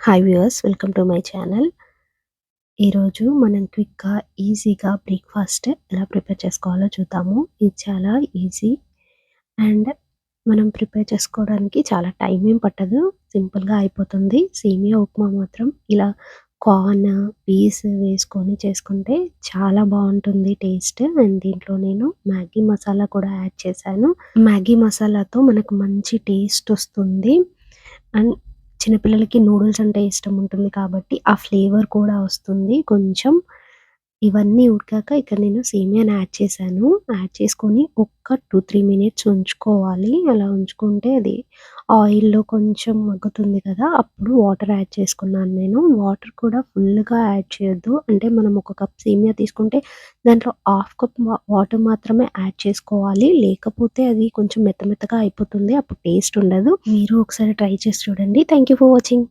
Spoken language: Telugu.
Hi viewers, welcome to my channel. ఈరోజు మనం క్విక్‌గా, ఈజీగా బ్రేక్‌ఫాస్ట్ ఎలా ప్రిపేర్ చేసుకోవాలో చూద్దాము. ఇది చాలా ఈజీ అండ్ మనం ప్రిపేర్ చేసుకోవడానికి చాలా టైం ఏం పట్టదు. సింపుల్‌గా అయిపోతుంది. సేమియా ఉప్మా మాత్రం ఇలా కార్న్, పీస్ వేసుకొని చేసుకుంటే చాలా బావుంటుంది టేస్ట్. అండ్ దీంట్లో నేను మ్యాగీ మసాలా కూడా యాడ్ చేశాను. మ్యాగీ మసాలాతో మనకు మంచి టేస్ట్ వస్తుంది. అండ్ చిన్న పిల్లలకి నూడిల్స్ అంటే ఇష్టం ఉంటుంది కాబట్టి, ఆ ఫ్లేవర్ కూడా వస్తుంది కొంచెం. ఇవన్నీ ఉడికాక ఇక్కడ నేను సేమియాని యాడ్ చేశాను. యాడ్ చేసుకొని ఒక్క 2, 3 మినిట్స్ ఉంచుకోవాలి. అలా ఉంచుకుంటే అది ఆయిల్‌లో కొంచెం మగ్గుతుంది కదా! అప్పుడు వాటర్ యాడ్ చేసుకున్నాను నేను. వాటర్ కూడా ఫుల్‌గా యాడ్ చేయొద్దు. అంటే మనం ఒక కప్ సేమియా తీసుకుంటే దాంట్లో హాఫ్ కప్ వాటర్ మాత్రమే యాడ్ చేసుకోవాలి. లేకపోతే అది కొంచెం మెత్త మెత్తగా అయిపోతుంది. అప్పుడు టేస్ట్ ఉండదు. మీరు ఒకసారి ట్రై చేసి చూడండి. Thank you for watching.